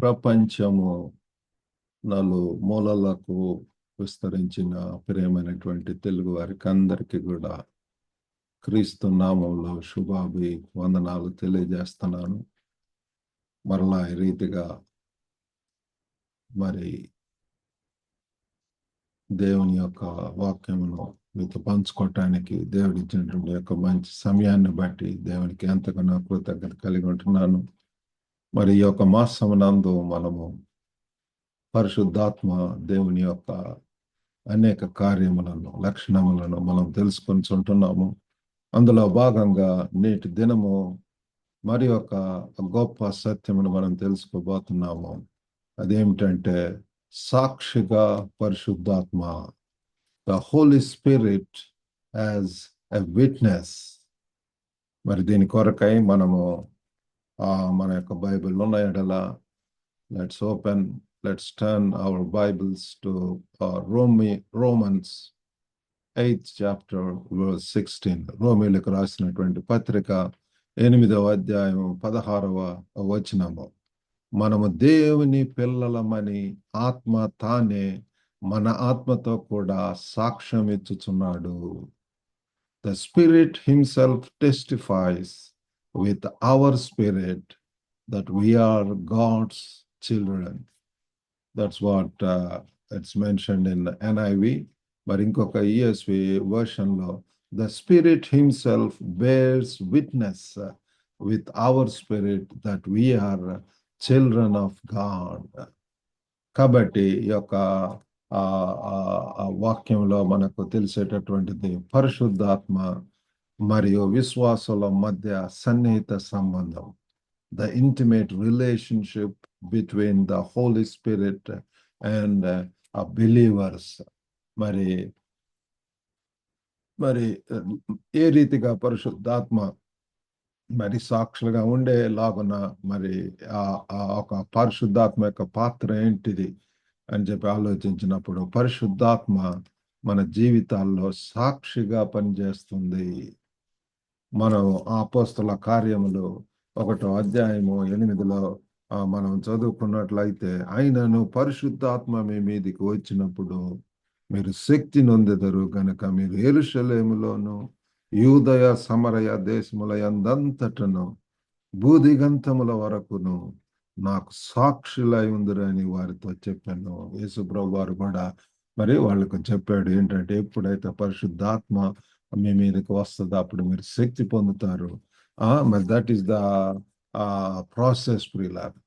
ప్రపంచము మూలలకు విస్తరించిన ప్రియమైనటువంటి తెలుగు వారికి అందరికీ కూడా క్రీస్తు నామంలో వందనాలు తెలియజేస్తున్నాను. మరలా ఈ రీతిగా మరి దేవుని యొక్క వాక్యమును మీతో పంచుకోవటానికి దేవుడిచ్చినటువంటి యొక్క మంచి సమయాన్ని బట్టి దేవునికి ఎంతగానో కృతజ్ఞత కలిగి ఉంటున్నాను. మరి ఈ యొక్క మాసమునందు మనము పరిశుద్ధాత్మ దేవుని యొక్క అనేక కార్యములను లక్షణములను మనం తెలుసుకొని ఉంటున్నాము. అందులో భాగంగా నేటి దినము మరి ఒక గొప్ప సత్యమును మనం తెలుసుకోబోతున్నాము. అదేమిటంటే సాక్షిగా పరిశుద్ధాత్మ, the holy spirit as a witness. మరి దీని కొరకై మనము మన యొక్క బైబిల్ ఉన్న ఎడల let's turn our Bibles to Romans 8th chapter verse 16. రోమీయులకు రాసినటువంటి పత్రిక 8వ అధ్యాయం 16వ వచనము. మనము దేవుని పిల్లలమని ఆత్మ తానే మన ఆత్మతో కూడా సాక్ష్యం ఇచ్చుచున్నాడు. The Spirit himself testifies with our spirit that we are God's children. That's what it's mentioned in the NIV. But ఇంకొక ESV version లో the Spirit himself bears witness with our spirit that we are children of God. కాబట్టి ఈ యొక్క వాక్యంలో మనకు తెలిసేటటువంటిది పరిశుద్ధాత్మ మరియు విశ్వాసుల మధ్య సన్నిహిత సంబంధం. The intimate relationship between the Holy Spirit and believers. మరి ఏ రీతిగా పరిశుద్ధాత్మ మరి సాక్షులుగా ఉండేలాగున మరి ఒక పరిశుద్ధాత్మ యొక్క పాత్ర ఏంటిది అని చెప్పి ఆలోచించినప్పుడు పరిశుద్ధాత్మ మన జీవితాల్లో సాక్షిగా పనిచేస్తుంది. మనం అపోస్తల కార్యములు 1వ అధ్యాయము 8లో మనం చదువుకున్నట్లయితే, ఆయనను పరిశుద్ధాత్మ మీ మీదికి వచ్చినప్పుడు మీరు శక్తి నొందెదరు గనుక మీరు యెరూషలేములోను యూదయ సమరయ దేశముల యందంతటను భూదిగంతముల వరకును నాకు సాక్షులై ఉందిరని వారితో చెప్పాను. యేసు ప్రభువు వారు కూడా మరి వాళ్ళకు చెప్పాడు ఏంటంటే, ఎప్పుడైతే పరిశుద్ధాత్మ మీ మీదకి వస్తుందో అప్పుడు మీరు శక్తి పొందుతారు. మరి దట్ ఈస్ ద ప్రాసెస్ ప్రియులారా.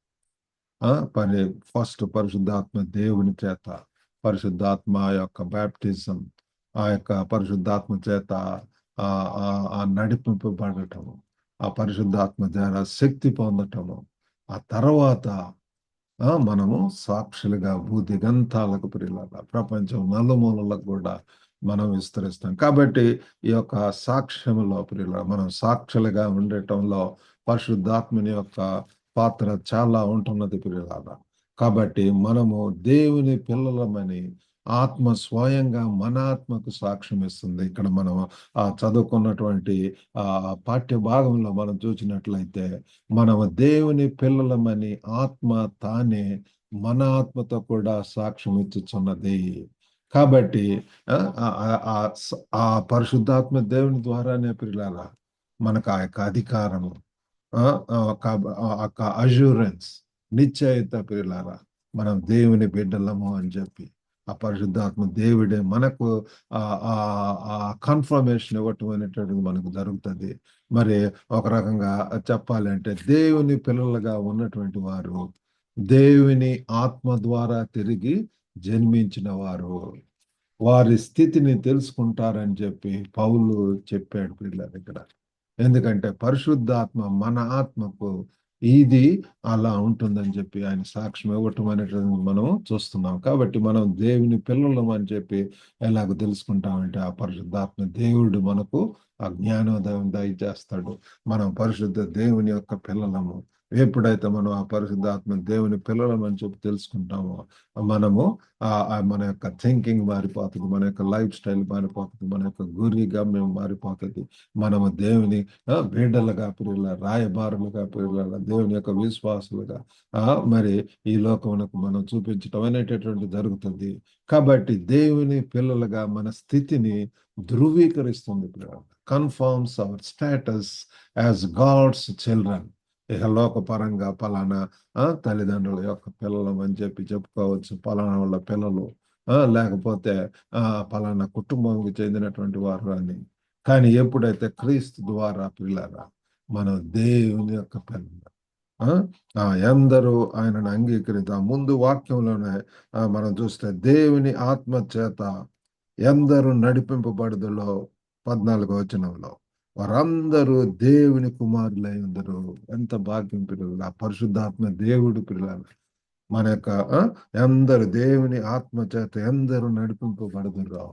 ఫస్ట్ పరిశుద్ధాత్మ దేవుని చేత, పరిశుద్ధాత్మ యొక్క బ్యాప్టిజం, ఆ యొక్క పరిశుద్ధాత్మ చేత నడిపింపబడటము, ఆ పరిశుద్ధాత్మ ద్వారా శక్తి పొందటము, ఆ తర్వాత మనము సాక్షులుగా భూదిగంతాలకు ప్రియులారా ప్రపంచం నలుమూలలకు కూడా మనం విస్తరిస్తాం. కాబట్టి ఈ యొక్క సాక్ష్యంలో ప్రియులారా మనం సాక్షులుగా ఉండటంలో పరిశుద్ధాత్మని యొక్క పాత్ర చాలా ఉంటున్నది ప్రియులారా. కాబట్టి మనము దేవుని పిల్లలమని ఆత్మ స్వయంగా మన ఆత్మకు సాక్ష్యం ఇస్తుంది. ఇక్కడ మనం చదువుకున్నటువంటి పాఠ్య భాగంలో మనం చూసినట్లయితే, మనము దేవుని పిల్లలమని ఆత్మ తానే మన ఆత్మతో కూడా సాక్ష్యం ఇచ్చుచున్నది. కాబట్టి ఆ పరిశుద్ధాత్మ దేవుని ద్వారానే ప్రియులారా మనకు ఆ యొక్క అధికారము, అష్యూరెన్స్, నిశ్చయిత ప్రియులారా మనం దేవుని బిడ్డలము అని చెప్పి ఆ పరిశుద్ధాత్మ దేవుడే మనకు కన్ఫర్మేషన్ ఇవ్వటం అనేటువంటిది మనకు జరుగుతుంది. మరి ఒక రకంగా చెప్పాలంటే దేవుని పిల్లలుగా ఉన్నటువంటి వారు దేవుని ఆత్మ ద్వారా తిరిగి జన్మించిన వారు వారి స్థితిని తెలుసుకుంటారని చెప్పి పౌలు చెప్పాడు పిల్లల దగ్గర. ఎందుకంటే పరిశుద్ధాత్మ మన ఆత్మకు ఇది అలా ఉంటుందని చెప్పి ఆయన సాక్ష్యం ఇవ్వటం అనేటువంటి మనం చూస్తున్నాం. కాబట్టి మనం దేవుని పిల్లలం అని చెప్పి ఎలాగ తెలుసుకుంటామంటే ఆ పరిశుద్ధాత్మ దేవుడు మనకు ఆ జ్ఞానోదయం దయచేస్తాడు. మనం పరిశుద్ధ దేవుని యొక్క పిల్లలము. ఎప్పుడైతే మనం ఆ పరిశుద్ధాత్మ దేవుని పిల్లలమని చెప్పి తెలుసుకుంటామో మనము మన యొక్క థింకింగ్ మారిపోతుంది, మన యొక్క లైఫ్ స్టైల్ మారిపోతుంది, మన యొక్క గురి గమ్యం మారిపోతుంది. మనము దేవుని బిడ్డలుగా పిల్లల రాయబారులుగా పిల్లల దేవుని యొక్క విశ్వాసులుగా మరి ఈ లోకమునకు మనం చూపించటం అనేటటువంటి జరుగుతుంది. కాబట్టి దేవుని పిల్లలుగా మన స్థితిని ధృవీకరిస్తుంది. Confirms our status as god's children. ఇక లోకపరంగా పలానా తల్లిదండ్రుల యొక్క పిల్లలం అని చెప్పి చెప్పుకోవచ్చు, పలానా వాళ్ళ పిల్లలు, లేకపోతే పలానా కుటుంబంకి చెందినటువంటి వారు అని. కానీ ఎప్పుడైతే క్రీస్తు ద్వారా పిల్లరా మనం దేవుని యొక్క పిల్లలు, ఎందరూ ఆయనను అంగీకరిద్దాం. ముందు వాక్యంలోనే మనం చూస్తే దేవుని ఆత్మ చేత ఎందరూ నడిపింపబడుదులో 14వ వచనంలో వారందరూ దేవుని కుమారులై ఉందరు. ఎంత భాగ్యం పిల్లలు, ఆ పరిశుద్ధాత్మ దేవుడు పిల్లలు మన యొక్క ఎందరు దేవుని ఆత్మ చేత ఎందరూ నడిపింపబడుదురు.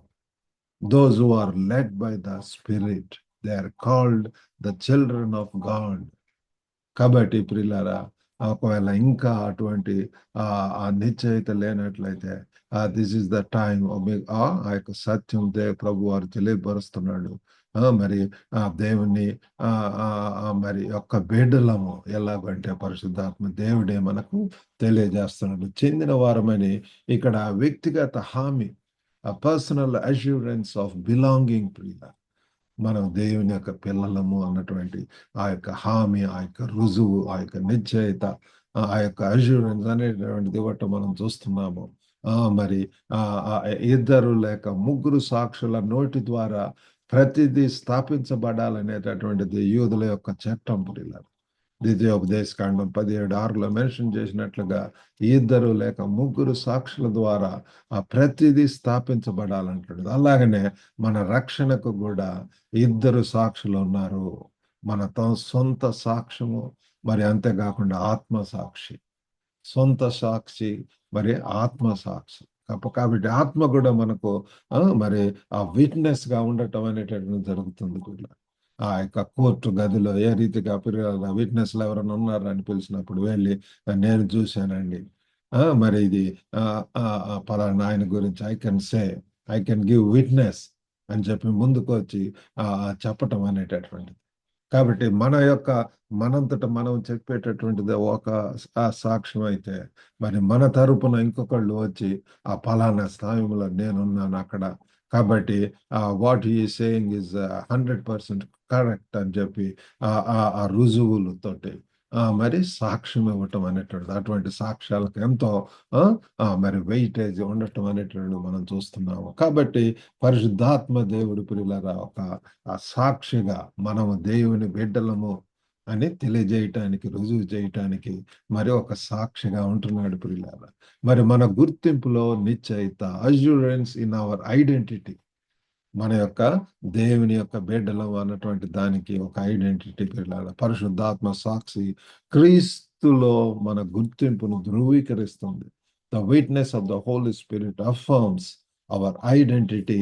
Those who are led by the Spirit, they are called the children of God. కాబట్టి ప్రియులారా, ఒకవేళ ఇంకా అటువంటి ఆ నిశ్చయిత లేనట్లయితే దిస్ ఇస్ ద టైమ్. ఆ యొక్క సత్యం ప్రభు వారు తెలియపరుస్తున్నాడు. మరి దేవుని మరి యొక్క బిడ్డలము ఎలాగంటే పరిశుద్ధాత్మ దేవుడే మనకు తెలియజేస్తున్నాడు. చెందిన వారమని ఇక్కడ వ్యక్తిగత హామీ, పర్సనల్ అష్యూరెన్స్ ఆఫ్ బిలాంగింగ్. ప్రియుల మనం దేవుని యొక్క పిల్లలము అన్నటువంటి ఆ యొక్క హామీ, ఆ యొక్క రుజువు, ఆ యొక్క నిశ్చయిత, ఆ యొక్క అష్యూరెన్స్ అనేటువంటిది ఇవ్వటం మనం చూస్తున్నాము. మరి ఇద్దరు లేక ముగ్గురు సాక్షుల నోటి ద్వారా ప్రతిదీ స్థాపించబడాలనేటటువంటిది యూదుల యొక్క చట్టం. పిల్లలు ద్వితీయోపదేశకాండం 17:6లో మెన్షన్ చేసినట్లుగా ఇద్దరు లేక ముగ్గురు సాక్షుల ద్వారా ప్రతిదీ స్థాపించబడాలంటాడు. అలాగనే మన రక్షణకు కూడా ఇద్దరు సాక్షులు ఉన్నారు. మన సొంత సాక్ష్యము, మరి అంతేకాకుండా ఆత్మ సాక్షి. సొంత సాక్షి మరి ఆత్మ సాక్షి. కాబట్టి ఆత్మ కూడా మనకు మరి ఆ విట్నెస్ గా ఉండటం అనేటటువంటి జరుగుతుంది కూడా. ఆ యొక్క కోర్టు గదిలో ఏ రీతిగా విట్నెస్లు ఎవరైనా ఉన్నారని పిలిచినప్పుడు వెళ్ళి నేను చూశానండి, మరి ఇది పలానా ఆయన గురించి ఐ కెన్ గివ్ విట్నెస్ అని చెప్పి ముందుకు వచ్చి చెప్పటం అనేటటువంటిది. కాబట్టి మన యొక్క మనంతట మనం చెప్పేటటువంటిది ఒక సాక్ష్యం అయితే, మరి మన తరపున ఇంకొకళ్ళు వచ్చి ఆ పలానా స్థానంలో నేనున్నాను అక్కడ, కాబట్టి what he saying is 100% correct అని చెప్పి ఆ రుజువులతోటి మరి సాక్ష్యం ఇవ్వటం అనేటువంటిది, అటువంటి సాక్ష్యాలకు ఎంతో మరి వెయిటేజ్ ఉండటం అనేటువంటి మనం చూస్తున్నాము. కాబట్టి పరిశుద్ధాత్మ దేవుడి పిల్లరా ఒక సాక్షిగా మనము దేవుని బిడ్డలము అని తెలియజేయటానికి, రుజువు చేయటానికి మరి ఒక సాక్షిగా ఉంటున్నాడు పిల్లరా. మరి మన గుర్తింపులో నిశ్చయిత, అష్యూరెన్స్ ఇన్ అవర్ ఐడెంటిటీ, మన యొక్క దేవుని యొక్క బిడ్డలం అన్నటువంటి దానికి ఒక ఐడెంటిటీ పిల్లల పరిశుద్ధాత్మ సాక్షి క్రీస్తులో మన గుర్తింపును ధృవీకరిస్తుంది. The witness of the holy spirit affirms our identity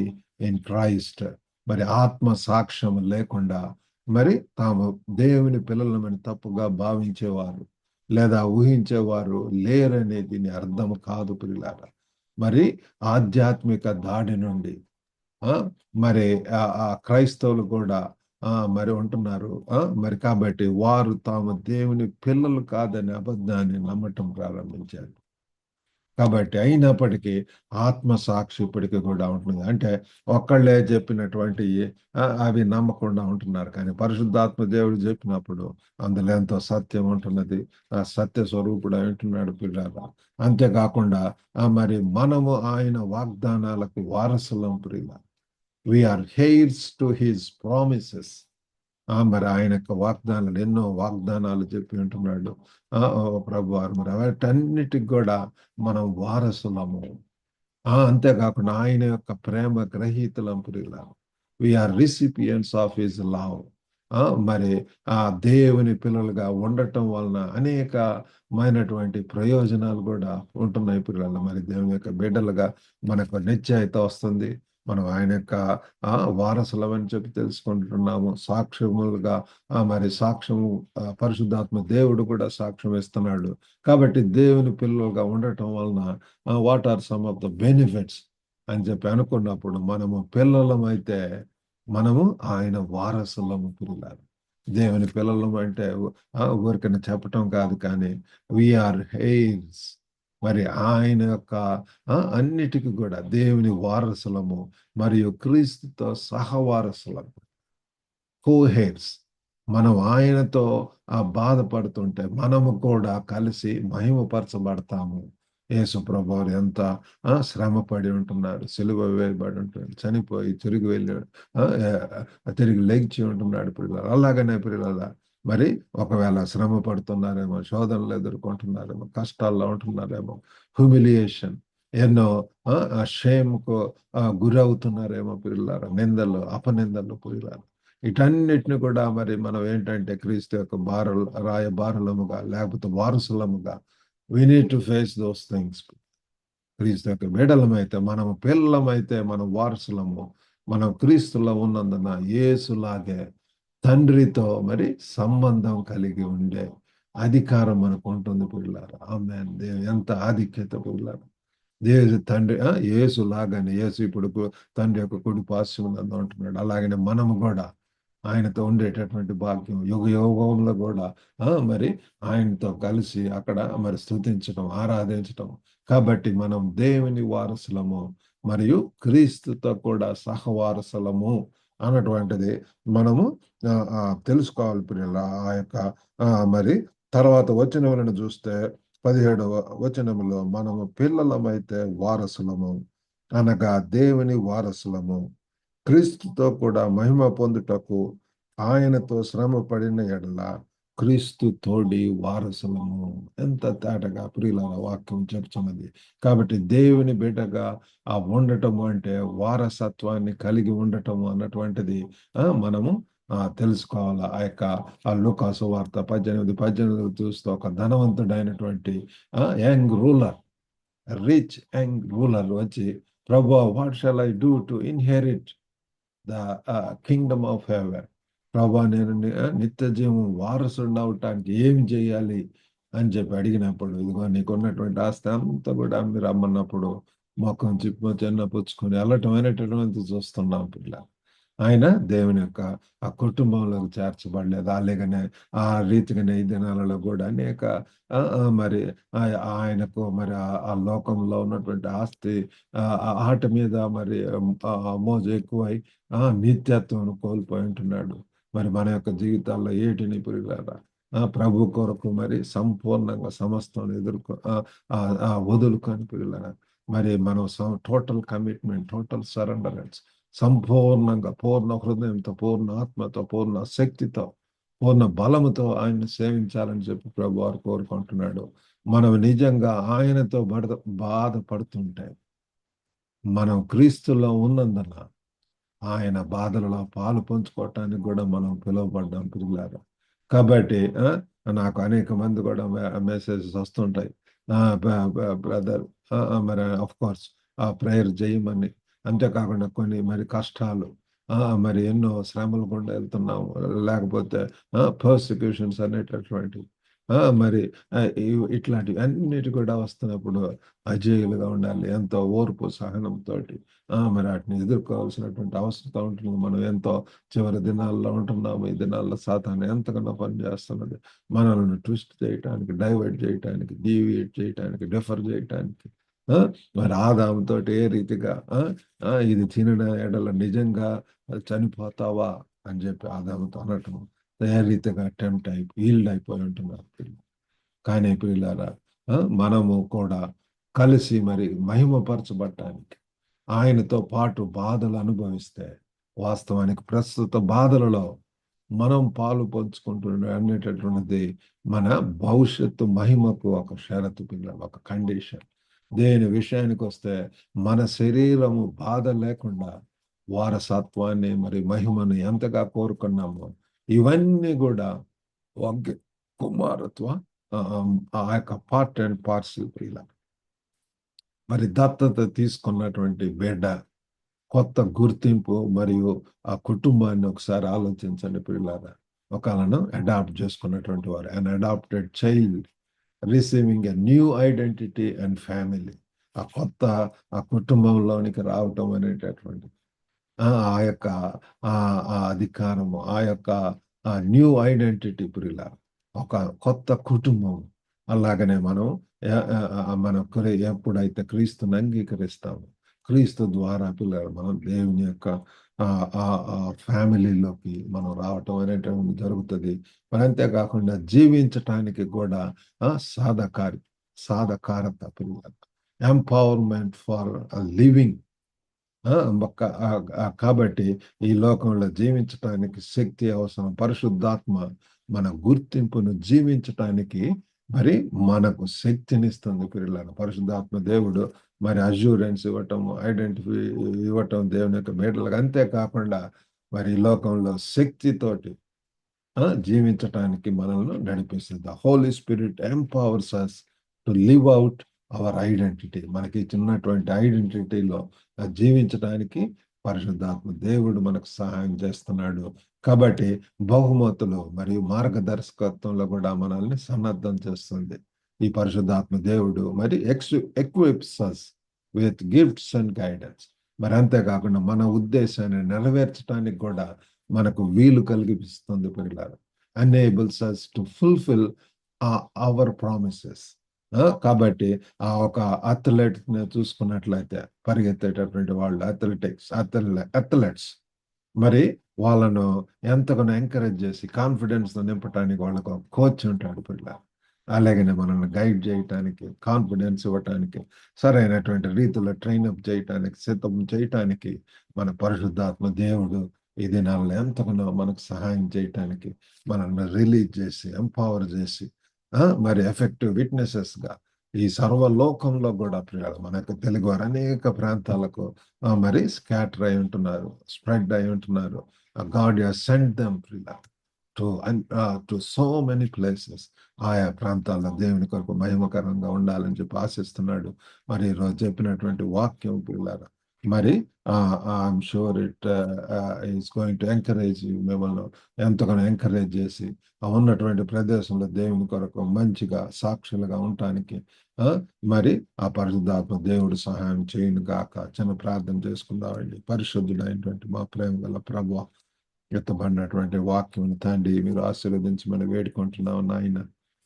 in Christ. మరి ఆత్మ సాక్ష్యం లేకుండా మరి తాము దేవుని పిల్లలమని తప్పుగా భావించేవారు లేదా ఊహించేవారు లేరనే దీని అర్థం కాదు పిల్లల. మరి ఆధ్యాత్మిక దాడి నుండి మరి క్రైస్తవులు కూడా మరి ఉంటున్నారు. మరి కాబట్టి వారు తాము దేవుని పిల్లలు కాదనే అబద్ధాన్ని నమ్మటం ప్రారంభించారు. కాబట్టి అయినప్పటికీ ఆత్మ సాక్షి ఇప్పటికీ కూడా ఉంటుంది. అంటే ఒక్కళ్ళే చెప్పినటువంటి అవి నమ్మకుండా ఉంటున్నారు. కానీ పరిశుద్ధాత్మ దేవుడు చెప్పినప్పుడు అందులో ఎంతో సత్యం ఉంటున్నది. ఆ సత్య స్వరూపుడు అంటున్నాడు పిల్లల. అంతేకాకుండా మరి మనము ఆయన వాగ్దానాలకు వారసులం ప్రియుల. We are heirs to his promises. మరి ఆయన యొక్క వాగ్దానాలు, ఎన్నో వాగ్దానాలు చెప్పి ఉంటున్నాడు ప్రభు వారు. మరి వాటన్నిటికి కూడా మనం వారసులము. అంతేకాకుండా ఆయన యొక్క ప్రేమ గ్రహీతలం ప్రియుల. We are recipients of his love. మరి దేవుని పిల్లలుగా ఉండటం వలన అనేకమైనటువంటి ప్రయోజనాలు కూడా ఉంటున్నాయి పిల్లలు. మరి దేవుని యొక్క బిడ్డలుగా మనకు నిశ్చయిత వస్తుంది. మనం ఆయన యొక్క వారసులమని చెప్పి తెలుసుకుంటున్నాము. సాక్ష్యములుగా మరి సాక్ష్యము పరిశుద్ధాత్మ దేవుడు కూడా సాక్ష్యం ఇస్తున్నాడు. కాబట్టి దేవుని పిల్లలుగా ఉండటం వలన what are some of the benefits అని చెప్పి అనుకున్నప్పుడు మనము పిల్లలమైతే మనము ఆయన వారసులము పిల్లలు. దేవుని పిల్లలం అంటే ఊరికనే చెప్పటం కాదు, కానీ వీఆర్ హెయిర్స్. మరి ఆయన యొక్క అన్నిటికీ కూడా దేవుని వారసులము మరియు క్రీస్తుతో సహవారసులము, కో హెయిర్స్. మనం ఆయనతో బాధపడుతుంటే మనము కూడా కలిసి మహిమపరచబడతాము. యేసు ప్రభువారు ఎంత శ్రమ పడి ఉంటున్నారు, సిలువ వేయబడి ఉంటున్నాడు, చనిపోయి తిరిగి వెళ్ళాడు, తిరిగి లెగిచి ఉంటున్నాడు పిల్లలు. అలాగనే పిల్లల మరి ఒకవేళ శ్రమ పడుతున్నారేమో, శోధనలు ఎదుర్కొంటున్నారేమో, కష్టాల్లో ఉంటున్నారేమో, హ్యూమిలియేషన్, ఎన్నో షేమ్కు గురవుతున్నారేమో పిల్లలారా, నిందలు అపనిందలు పిల్లలారా. వీటన్నిటిని కూడా మరి మనం ఏంటంటే క్రీస్తు యొక్క రాయబారులముగా లేకపోతే వారసులముగా we need to face those things. క్రీస్తు యొక్క బిడ్డలమైతే, మనము పిల్లలమైతే మనం వారసులము. మనం క్రీస్తులో ఉన్నందున యేసులాగే తండ్రితో మరి సంబంధం కలిగి ఉండే అధికారం మనకు ఉంటుంది పిల్లారా. ఆమేన్. ఎంత ఆధిక్యత పిల్లారా. దేవుడు తండ్రి యేసు లాగానే, యేసు ఇప్పుడు తండ్రి యొక్క కుడి పార్శ్వమున ఉంటున్నాడు. అలాగనే మనము కూడా ఆయనతో ఉండేటటువంటి భాగ్యం యుగ యుగంలో కూడా మరి ఆయనతో కలిసి అక్కడ మరి స్తుతించడం, ఆరాధించడం. కాబట్టి మనం దేవుని వారసులము మరియు క్రీస్తుతో కూడా సహవారసులము అన్నటువంటిది మనము తెలుసుకోవాలి ప్రియుల. ఆ యొక్క మరి తర్వాత వచనములను చూస్తే 17వ వచనములో మనము పిల్లలమైతే వారసులము, అనగా దేవుని వారసులము, క్రీస్తుతో కూడా మహిమ పొందుటకు ఆయనతో శ్రమ పడిన ఎడల క్రీస్తు తోడి వారసులము. ఎంత తేటగా ప్రియుల వాక్యం చెప్తున్నది. కాబట్టి దేవుని బిడ్డగా ఉండటము అంటే వారసత్వాన్ని కలిగి ఉండటము అన్నటువంటిది మనము తెలుసుకోవాలి. ఆ యొక్క లూకాసు వార్త 18 చూస్తూ ఒక ధనవంతుడైనటువంటి young ruler, rich young ruler వచ్చి, ప్రభువా, what shall I do to inherit the kingdom of heaven? ప్రభా, నేను నిత్య జీవం వారసుడిని అవటానికి ఏం చేయాలి అని చెప్పి అడిగినప్పుడు, ఇదిగో నీకున్నటువంటి ఆస్తి అంతా కూడా అమ్మి రమ్మన్నప్పుడు మొఖం చిన్నపుచ్చుకొని వెళ్ళటం అనేటటువంటి చూస్తున్నాం పిల్ల. ఆయన దేవుని యొక్క ఆ కుటుంబంలోకి చేర్చబడలేదు. అలాగనే ఆ రీతిగానే ఈ దినాలలో కూడా అనేక మరి ఆయనకు మరి ఆ లోకంలో ఉన్నటువంటి ఆస్తి ఆట మీద మరి మోజు ఎక్కువై నిత్యత్వం కోల్పోయి ఉంటున్నాడు. మరి మన యొక్క జీవితాల్లో ఏటిని పురిగారా ప్రభు కొరకు మరి సంపూర్ణంగా సమస్తం వదులుకొని పిల్లల మరి మనం టోటల్ కమిట్మెంట్, టోటల్ సరెండరెన్స్, సంపూర్ణంగా పూర్ణ హృదయంతో, పూర్ణ ఆత్మతో, పూర్ణ శక్తితో, పూర్ణ బలముతో ఆయన్ని సేవించాలని చెప్పి ప్రభు వారు కోరుకుంటున్నాడు. మనం నిజంగా ఆయనతో బాధపడుతుంటే మనం క్రీస్తులో ఉన్నందున ఆయన బాధలలో పాలు పంచుకోవటానికి కూడా మనం పిలువబడ్డాం పిల్లలారా. కాబట్టి నాకు అనేక మంది కూడా మెసేజెస్ వస్తుంటాయి, బ్రదర్ మరి ఆఫ్ కోర్స్ ప్రేయర్ చేయమని. అంతేకాకుండా కొన్ని మరి కష్టాలు, మరి ఎన్నో శ్రమలు గుండా వెళ్తున్నాము, లేకపోతే పర్సిక్యూషన్స్ అనేటటువంటి మరి ఇట్లాంటివి అన్నిటి కూడా వస్తున్నప్పుడు అజేయులుగా ఉండాలి. ఎంతో ఓర్పు సహనంతో మరి వాటిని ఎదుర్కోవాల్సినటువంటి అవసరం ఉంటుంది. మనం ఎంతో చివరి దినాల్లో ఉంటున్నాము. ఈ దినాల్లో సాతాను ఎంతగానో పనిచేస్తున్నది మనల్ని ట్విస్ట్ చేయటానికి, డైవర్ట్ చేయటానికి, డీవియేట్ చేయటానికి, డిఫర్ చేయటానికి. మరి ఆదాముతో ఏ రీతిగా ఇది తినిన ఎడల నిజంగా చనిపోతావా అని చెప్పి ఆదాముతో అనటం, ఏ రీతిగా ఈల్డ్ అయిపోయి ఉంటున్నారు పిల్లలు. కానీ పిల్లలారా, మనము కూడా కలిసి మరి మహిమపరచబడటానికి ఆయనతో పాటు బాధలు అనుభవిస్తే, వాస్తవానికి ప్రస్తుత బాధలలో మనం పాలు పంచుకుంటున్న అనేటటువంటిది మన భవిష్యత్తు మహిమకు ఒక షరతు పిల్లలు, ఒక కండిషన్. దేని విషయానికి వస్తే మన శరీరము బాధ లేకుండా వారసత్వాన్ని మరి మహిమను ఎంతగా కోరుకున్నామో ఇవన్నీ కూడా ఒక కుమారత్వ ఆ యొక్క పార్ట్ అండ్ పార్సల్ ప్రియుల. మరి దత్తత తీసుకున్నటువంటి బిడ్డ కొత్త గుర్తింపు మరియు ఆ కుటుంబాన్ని ఒకసారి ఆలోచించండి పిల్లలారా. ఒకళ్ళను అడాప్ట్ చేసుకున్నటువంటి వారు, an adopted child receiving a new identity and family. ఆ కొత్త ఆ కుటుంబంలోనికి రావటం అనేటటువంటి ఆ యొక్క ఆ అధికారము, ఆ యొక్క న్యూ ఐడెంటిటీ ప్రియుల ఒక కొత్త కుటుంబం. అలాగనే మనం మనం ఎప్పుడైతే క్రీస్తుని అంగీకరిస్తామో, క్రీస్తు ద్వారా పిల్లలు మనం దేవుని యొక్క ఆ ఆ ఆ ఫ్యామిలీలోకి మనం రావటం అనేటువంటి జరుగుతుంది. మరి అంతేకాకుండా జీవించటానికి కూడా సాధకారి సాధకారత పిల్లలు, ఎంపవర్మెంట్ ఫర్ లివింగ్. ఆ! కాబట్టి ఈ లోకంలో జీవించటానికి శక్తి అవసరం. పరిశుద్ధాత్మ మన గుర్తింపును జీవించటానికి మరి మనకు శక్తినిస్తుంది పిల్లలు. పరిశుద్ధాత్మ దేవుడు మరి అష్యూరెన్స్ ఇవ్వటం, ఐడెంటిఫై ఇవ్వటం దేవుని యొక్క బిడ్డలకు. అంతేకాకుండా మరి ఈ లోకంలో శక్తితోటి జీవించటానికి మనల్ని నడిపిస్తుంది. The holy spirit empowers us to live out our identity. మనకి చిన్నటువంటి ఐడెంటిటీలో జీవించడానికి పరిశుద్ధాత్మ దేవుడు మనకు సహాయం చేస్తున్నాడు. కాబట్టి బహుమతులు మరియు మార్గదర్శకత్వంలో కూడా మనల్ని సన్నద్ధం చేస్తుంది ఈ పరిశుద్ధాత్మ దేవుడు. మరి equips us with gifts and guidance. మరి అంతేకాకుండా మన ఉద్దేశాన్ని నెరవేర్చడానికి కూడా మనకు వీలు కలిగిస్తుంది పిల్లలు. Enables us to fulfil our promises. కాబట్టి ఒక అథ్లెట్ చూసుకున్నట్లయితే, పరిగెత్తేటటువంటి వాళ్ళు అథ్లెట్స్ మరి వాళ్ళను ఎంతగానో ఎంకరేజ్ చేసి కాన్ఫిడెన్స్ నింపడానికి వాళ్ళకు కోచ్ ఉంటాడు పిల్లలు. అలాగనే మనల్ని గైడ్ చేయటానికి, కాన్ఫిడెన్స్ ఇవ్వటానికి, సరైనటువంటి రీతిలో ట్రైనప్ చేయటానికి, సిద్ధం చేయటానికి మన పరిశుద్ధాత్మ దేవుడు ఈ దినాల్లో ఎంతగానో మనకు సహాయం చేయటానికి, మనల్ని రిలీజ్ చేసి, ఎంపవర్ చేసి మరి ఎఫెక్టివ్ విట్నెసెస్గా ఈ సర్వలోకంలో కూడా ప్రియాలు మన యొక్క తెలుగు వారు అనేక ప్రాంతాలకు మరి స్కాటర్ అయి ఉంటున్నారు, స్ప్రెడ్ అయి ఉంటున్నారు. God has sent them Priya to so many places. ఆయా ప్రాంతాల్లో దేవుని కొరకు మహిమకరంగా ఉండాలని చెప్పి ఆశిస్తున్నాడు. మరి ఈరోజు చెప్పినటువంటి వాక్యం పిల్లారా మరి I'm sure it is going to encourage మిమ్మల్ని ఎంతగానో ఎంకరేజ్ చేసి ఉన్నటువంటి ప్రదేశంలో దేవుని కొరకు మంచిగా సాక్షులుగా ఉండటానికి మరి ఆ పరిశుద్ధాత్మ దేవుడు సహాయం చేయను గాక. చిన్న ప్రార్థన చేసుకుందామండి. పరిశుద్ధుడైనటువంటి మా ప్రేమ గల ప్రభువా, ఎత్తబడినటువంటి వాక్యం తండ్రి మీరు ఆశీర్వదించమని వేడుకుంటున్నాం నాయన.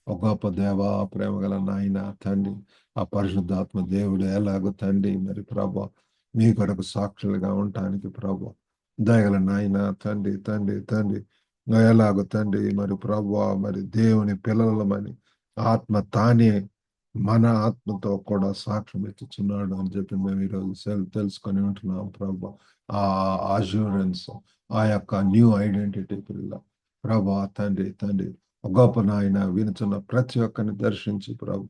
ఒక గొప్ప దేవ, ప్రేమ గల నాయన తండ్రి, ఆ పరిశుద్ధాత్మ దేవుడు ఎలాగో తండ్రి మరి ప్రభా మీ కొరకు సాక్షులుగా ఉండటానికి ప్రభా దయగల నాయన తండ్రి తండ్రి తండ్రి ఎలాగో తండ్రి మరి ప్రభా మరి దేవుని పిల్లలమని ఆత్మ తానే మన ఆత్మతో కూడా సాక్ష్యం ఇచ్చుచున్నాడు అని చెప్పి మేము ఈరోజు తెలుసుకొని ఉంటున్నాం ప్రభా. ఆ అష్యూరెన్స్, ఆ యొక్క న్యూ ఐడెంటిటీ పిల్ల ప్రభా తండ్రి తండ్రి గొప్ప నాయన వినుచున్న ప్రతి ఒక్కరిని దర్శించి ప్రభు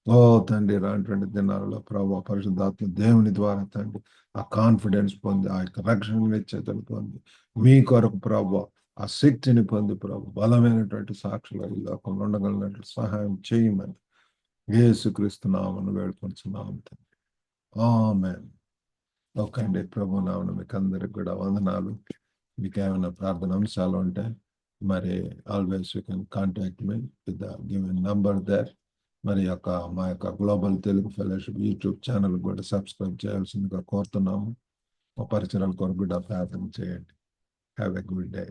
ఓ తండ్రి రానటువంటి దినాలలో ప్రభు పరిశుద్ధాత్మ దేవుని ద్వారా తండ్రి ఆ కాన్ఫిడెన్స్ పొంది ఆ యొక్క రక్షణ నిశ్చయితను పొంది మీ కొరకు ప్రభు ఆ శక్తిని పొంది ప్రభు బలమైనటువంటి సాక్షులు ఈ లోకంలో ఉండగలిగినట్లు సహాయం చేయమని యేసుక్రీస్తు నామమున వేడుకొంచున్నాము తండ్రి. ఆమేన్. ఓకే అండి. ప్రభు నామమున మీకు అందరికి కూడా వందనాలు. మీకు ఏమైనా ప్రార్థన అంశాలు ఉంటే మరి always you can contact me with the given number there. మరి మా యొక్క global Telugu fellowship YouTube channel కూడా సబ్స్క్రైబ్ చేయాల్సిందిగా కోరుతున్నాము. మా పరిచయాల కొరకు కూడా ప్రార్థన చేయండి. Have a good day.